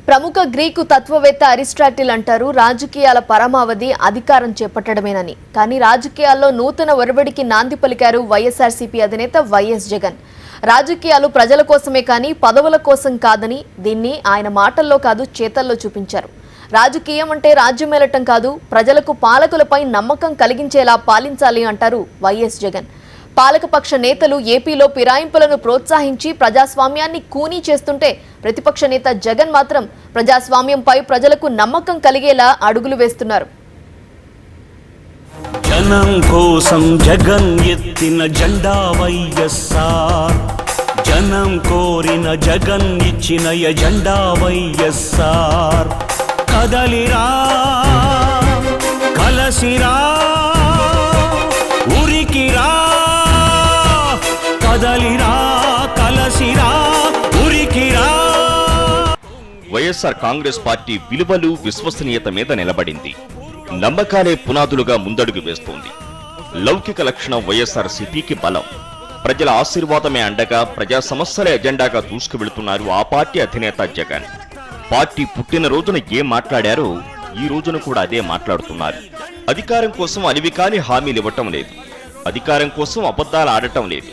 ప్రముఖ గ్రీకు తత్వవేత్త అరిస్టాటిల్ అంటారు రాజకీయాల పరమావధి అధికారం చేపట్టడమేనని. కానీ రాజకీయాల్లో నూతన ఒరవడికి నాంది పలికారు వైఎస్ఆర్సీపీ అధినేత వైఎస్ జగన్. రాజకీయాలు ప్రజల కోసమే కానీ పదవుల కోసం కాదని దీన్ని ఆయన మాటల్లో కాదు చేతల్లో చూపించారు. రాజకీయం అంటే రాజ్యమేలటం కాదు, ప్రజలకు పాలకులపై నమ్మకం కలిగించేలా పాలించాలి అంటారు వైఎస్ జగన్. పాలకపక్ష నేతలు ఏపీలో ఫిరాయింపులను ప్రోత్సహించి ప్రజాస్వామ్యాన్ని కూనీ చేస్తుంటే ప్రతిపక్ష నేత జగన్ మాత్రం ప్రజాస్వామ్యంపై ప్రజలకు నమ్మకం కలిగేలా అడుగులు వేస్తున్నారు. జనం కోసం జగన్ ఎత్తిన జెండా వైఎస్ఆర్, జనం కోరిన జగన్ ఇచ్చిన ఎజెండా వైఎస్ఆర్. కదలిరా కలసిరా ఉరికిరా, కదలిరా కలసిరా ఉరికిరా. వైఎస్ఆర్ కాంగ్రెస్ పార్టీ విలువలు విశ్వసనీయత మీద నిలబడింది. నమ్మకాలే పునాదులుగా ముందడుగు వేస్తోంది. లౌకిక లక్షణం వైఎస్ఆర్సీపీకి బలం. ప్రజల ఆశీర్వాదమే అండగా ప్రజా సమస్యల ఎజెండాగా దూసుకువెళుతున్నారు ఆ పార్టీ అధినేత జగన్. పార్టీ పుట్టిన రోజున ఏం మాట్లాడారో ఈ రోజున కూడా అదే మాట్లాడుతున్నారు. అధికారం కోసం అలివికాని హామీలు ఇవ్వటం లేదు, అధికారం కోసం అబద్ధాలు ఆడటం లేదు,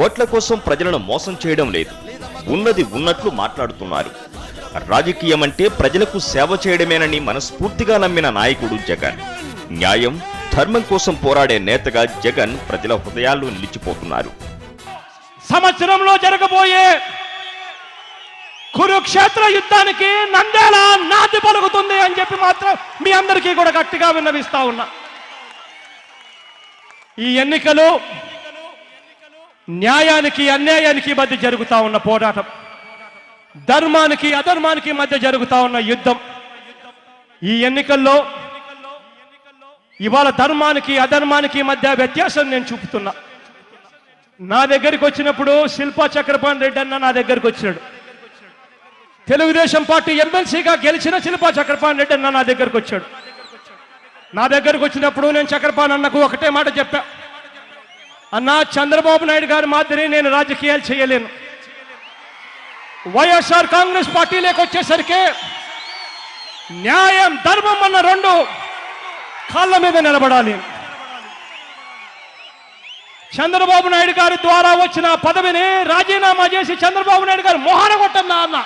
ఓట్ల కోసం ప్రజలను మోసం చేయడం లేదు. ఉన్నది ఉన్నట్లు మాట్లాడుతున్నారు. రాజకీయం అంటే ప్రజలకు సేవ చేయడమేనని మనస్ఫూర్తిగా నమ్మిన నాయకుడు జగన్. న్యాయం ధర్మం కోసం పోరాడే నేతగా జగన్ ప్రజల హృదయాల్లో నిలిచిపోతున్నారు. సంవత్సరంలో జరగబోయే కురుక్షేత్ర యుద్ధానికి నంద్యాల నాంది పలుకుతుంది అని చెప్పి మాత్రం మీ అందరికీ కూడా గట్టిగా విన్నవిస్తా ఉన్నా. ఈ ఎన్నికలు న్యాయానికి అన్యాయానికి మధ్య జరుగుతా ఉన్న పోరాటం, ధర్మానికి అధర్మానికి మధ్య జరుగుతా ఉన్న యుద్ధం. ఈ ఎన్నికల్లో ఇవాళ ధర్మానికి అధర్మానికి మధ్య వ్యత్యాసం నేను చూపుతున్నా. నా దగ్గరికి వచ్చినప్పుడు శిల్పా చక్రపాణి రెడ్డి అన్న నా దగ్గరికి వచ్చాడు. తెలుగుదేశం పార్టీ ఎమ్మెల్సీగా గెలిచిన శిల్పా చక్రపాణి రెడ్డి అన్న నా దగ్గరికి వచ్చాడు. నా దగ్గరకు వచ్చినప్పుడు నేను చక్రపాణి అన్నకు ఒకటే మాట చెప్పా, అన్నా చంద్రబాబు నాయుడు గారి మాదిరి నేను రాజకీయాలు చేయలేను. వైఎస్ఆర్ కాంగ్రెస్ పార్టీలోకి వచ్చేసరికి న్యాయం ధర్మం అన్న రెండు కాళ్ళ మీద నిలబడాలి. చంద్రబాబు నాయుడు గారి ద్వారా వచ్చిన పదవిని రాజీనామా చేసి చంద్రబాబు నాయుడు గారు మొహాన కొట్టన్నా అన్న.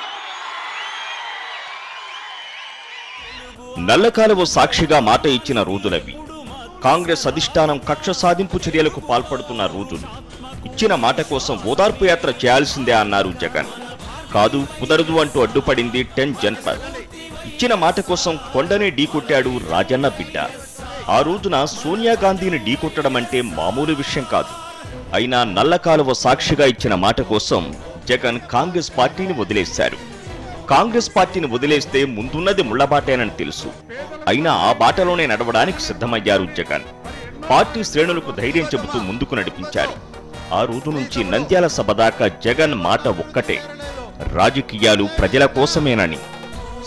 నల్లకాలువ సాక్షిగా మాట ఇచ్చిన రోజులవి. కాంగ్రెస్ అధిష్టానం కక్ష సాధింపు చర్యలకు పాల్పడుతున్న రోజులు. ఇచ్చిన మాట కోసం ఓదార్పు యాత్ర చేయాల్సిందే అన్నారు జగన్. కాదు కుదరదు అంటూ అడ్డుపడింది 10 జనపద్. ఇచ్చిన మాట కోసం కొండనే ఢీకొట్టాడు రాజన్న బిడ్డ. ఆ రోజున సోనియా గాంధీని ఢీకొట్టడం అంటే మామూలు విషయం కాదు. అయినా నల్లకాలువ సాక్షిగా ఇచ్చిన మాట కోసం జగన్ కాంగ్రెస్ పార్టీని వదిలేశారు. కాంగ్రెస్ పార్టీని వదిలేస్తే ముందున్నది ముళ్లబాటేనని తెలుసు. అయినా ఆ బాటలోనే నడవడానికి సిద్ధమయ్యారు జగన్. పార్టీ శ్రేణులకు ధైర్యం చెబుతూ ముందుకు నడిపించారు. ఆ రోజు నుంచి నంద్యాల సభ దాకా జగన్ మాట ఒక్కటే, రాజకీయాలు ప్రజల కోసమేనని.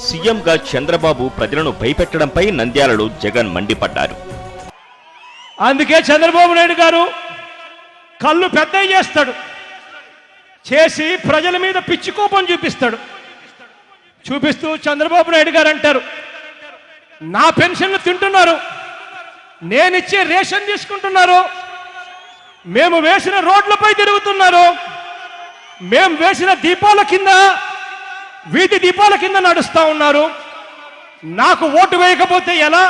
సీఎంగా చంద్రబాబు ప్రజలను భయపెట్టడంపై నంద్యాలలో జగన్ మండిపడ్డారు. అందుకే చంద్రబాబు నాయుడు గారు కళ్ళు పెద్ద చేస్తాడు, చేసి ప్రజల మీద పిచ్చి కోపం చూపిస్తాడు. చూపిస్తూ చంద్రబాబు నాయుడు గారు అంటారు, నా పెన్షన్లు తింటున్నారు, నేనిచ్చే రేషన్ తీసుకుంటున్నారు, మేము వేసిన రోడ్లపై తిరుగుతున్నారు, మేము వేసిన దీపాల కింద వీధి దీపాల కింద నడుస్తూ ఉన్నారు, నాకు ఓటు వేయకపోతే ఎలా,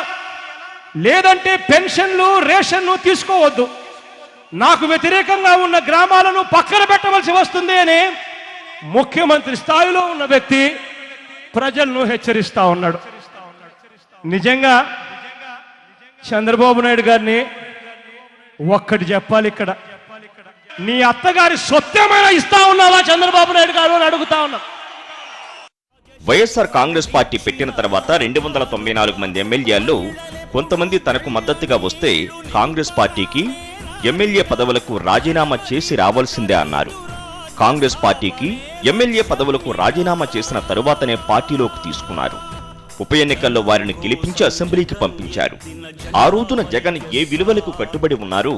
లేదంటే పెన్షన్లు రేషన్లు తీసుకోవద్దు, నాకు వ్యతిరేకంగా ఉన్న గ్రామాలను పక్కన పెట్టవలసి వస్తుంది అని ముఖ్యమంత్రి స్థాయిలో ఉన్న వ్యక్తి ప్రజలను హెచ్చరిస్తా ఉన్నాడు. నిజంగా చంద్రబాబు నాయుడు గారిని ఒక్కటి చెప్పాలి, ఇక్కడ నీ అత్తగారి సొత్తేమైనా ఇస్తా ఉన్నావా చంద్రబాబు నాయుడు గారు అని అడుగుతా ఉన్నా. వైఎస్ఆర్ కాంగ్రెస్ పార్టీ పెట్టిన తర్వాత 294 మంది ఎమ్మెల్యేల్లో కొంతమంది తనకు మద్దతుగా వస్తే కాంగ్రెస్ పార్టీకి ఎమ్మెల్యే పదవులకు రాజీనామా చేసి రావాల్సిందే అన్నారు. కాంగ్రెస్ పార్టీకి ఎమ్మెల్యే పదవులకు రాజీనామా చేసిన తరువాతనే పార్టీలోకి తీసుకున్నారు. ఉప ఎన్నికల్లో వారిని గెలిపించి అసెంబ్లీకి పంపించారు. ఆ రోజున జగన్ ఏ విలువలకు కట్టుబడి ఉన్నారో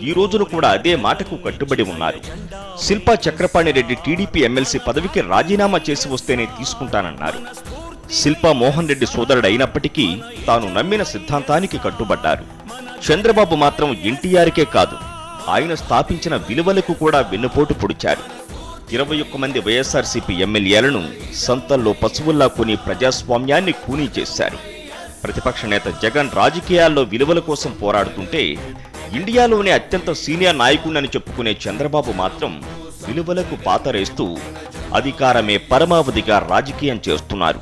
ఈ రోజున కూడా అదే మాటకు కట్టుబడి ఉన్నారు. శిల్పా చక్రపాణి రెడ్డి టీడీపీ ఎమ్మెల్సీ పదవికి రాజీనామా చేసి వస్తేనే తీసుకుంటానన్నారు. శిల్పా మోహన్ రెడ్డి సోదరుడు అయినప్పటికీ తాను నమ్మిన సిద్ధాంతానికి కట్టుబడ్డారు. చంద్రబాబు మాత్రం ఎన్టీఆర్కే కాదు, ఆయన స్థాపించిన విలువలకు కూడా వెన్నుపోటు పొడిచారు. 21 మంది వైఎస్ఆర్సీపీ ఎమ్మెల్యేలను సంతల్లో పశువుల్లా కొని ప్రజాస్వామ్యాన్ని కూనీ చేశారు. ప్రతిపక్ష నేత జగన్ రాజకీయాల్లో విలువల కోసం పోరాడుతుంటే, ఇండియాలోనే అత్యంత సీనియర్ నాయకుడని చెప్పుకునే చంద్రబాబు మాత్రం విలువలకు పాతరేస్తూ అధికారమే పరమావధిగా రాజకీయం చేస్తున్నారు.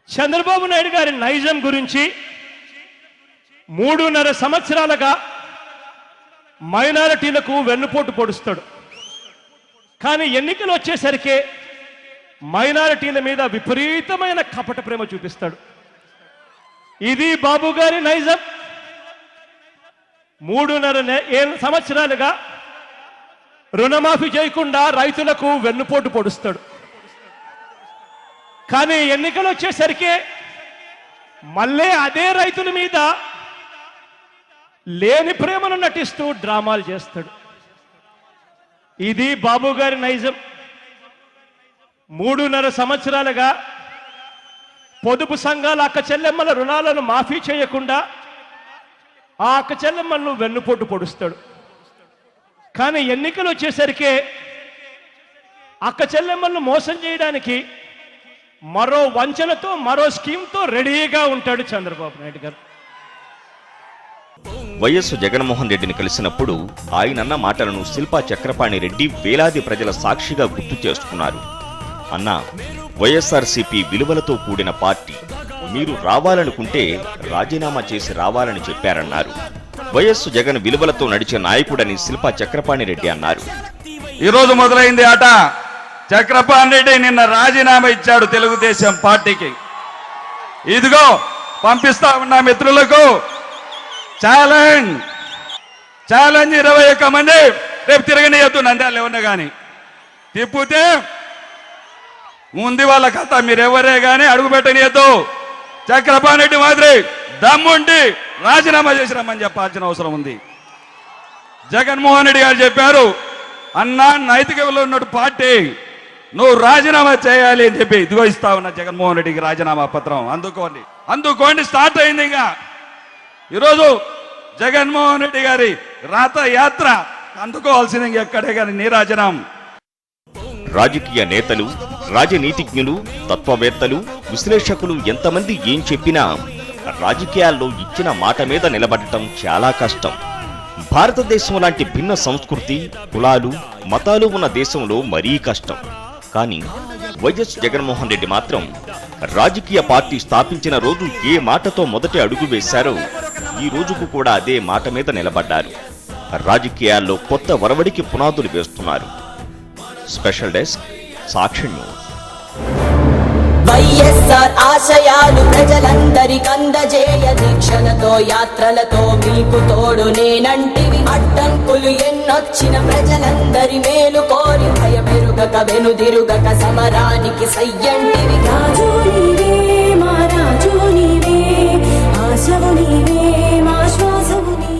చంద్రబాబు నాయుడు గారి నైజం గురించి 3.5 సంవత్సరాలుగా మైనారిటీలకు వెన్నుపోటు పొడుస్తాడు. కానీ ఎన్నికలు వచ్చేసరికి మైనారిటీల మీద విపరీతమైన కపట ప్రేమ చూపిస్తాడు. ఇది బాబు గారి నైజం. 3.5 సంవత్సరాలుగా రుణమాఫీ చేయకుండా రైతులకు వెన్నుపోటు పొడుస్తాడు. కానీ ఎన్నికలు వచ్చేసరికి మళ్ళీ అదే రైతుల మీద లేని ప్రేమను నటిస్తూ డ్రామాలు చేస్తాడు. ఇది బాబు గారి నైజం. 3.5 సంవత్సరాలుగా పొదుపు సంఘాల అక్క చెల్లెమ్మల రుణాలను మాఫీ చేయకుండా ఆ అక్క చెల్లెమ్మలను వెన్నుపోటు పొడుస్తాడు. కానీ ఎన్నికలు వచ్చేసరికి అక్క చెల్లెమ్మలను మోసం చేయడానికి మరో వంచనతో మరో స్కీమ్తో రెడీగా ఉంటాడు చంద్రబాబు నాయుడు గారు. వైఎస్ జగన్మోహన్ రెడ్డిని కలిసినప్పుడు ఆయనన్న మాటలను శిల్పా చక్రపాణి రెడ్డి వేలాది ప్రజల సాక్షిగా గుర్తు చేసుకున్నారు. అన్నా, వైఎస్ఆర్సీపీ విలువలతో కూడిన పార్టీ, మీరు రావాలనుకుంటే రాజీనామా చేసి రావాలని చెప్పారన్నారు. వైఎస్ జగన్ విలువలతో నడిచే నాయకుడని శిల్పా చక్రపాణి రెడ్డి అన్నారు. ఈరోజు మొదలైంది ఆట. చక్రపాణి రెడ్డి నిన్న రాజీనామా ఇచ్చాడు తెలుగుదేశం పార్టీకి. ఇదిగో పంపిస్తా ఉన్న మిత్రులకు ఛాలెంజ్ 21 మంది రేపు తిరగనియద్దు నంద్యాల ఎవరిన కానీ తిప్పితే ఉంది వాళ్ళ కథ. మీరెవరే కానీ అడుగు పెట్టనియద్దు. చక్రపాణి రెడ్డి మాదిరి దమ్ముండి రాజీనామా చేసి రమ్మని చెప్పాల్సిన అవసరం ఉంది. జగన్మోహన్ రెడ్డి గారు చెప్పారు, అన్నా నైతిక విలువ ఉన్నట్టు పార్టీ, నువ్వు రాజీనామా చేయాలి అని చెప్పి ఇదిగో ఇస్తా ఉన్నా జగన్మోహన్ రెడ్డికి రాజీనామా పత్రం. అందుకోండి స్టార్ట్ అయింది. ఇంకా ఈరోజు జగన్మోహన్ రెడ్డి గారి రాత యాత్ర అందుకోవాల్సింది ఎక్కడే కానీ నీరాజనం. రాజకీయ నేతలు, రాజనీతిజ్ఞులు, తత్వవేత్తలు, విశ్లేషకులు ఎంతమంది ఏం చెప్పినా రాజకీయాల్లో ఇచ్చిన మాట మీద నిలబడటం చాలా కష్టం. భారతదేశం లాంటి భిన్న సంస్కృతి, కులాలు, మతాలు ఉన్న దేశంలో మరీ కష్టం. కానీ వైఎస్ జగన్మోహన్ రెడ్డి మాత్రం రాజకీయ పార్టీ స్థాపించిన రోజు ఏ మాటతో మొదటి అడుగు వేశారో ఈ రోజుకు కూడా అదే మాట మీద నిలబడ్డారు. రాజకీయాల్లో కొత్త వరవడికి పునాదులు వేస్తున్నారు. స్పెషల్ డెస్క్, సాక్షి న్యూస్. వైఎస్ఆర్ ఆశయాలు ప్రజలందరికందజేయ దీక్షలతో యాత్రలతో మీకు తోడు నేనంటివి. అడ్డంకులు ఎన్నొచ్చిన ప్రజలందరి మేలు కోరి భయమెరుగక వెనుదిరుగక సమరానికి సయ్యంటివి.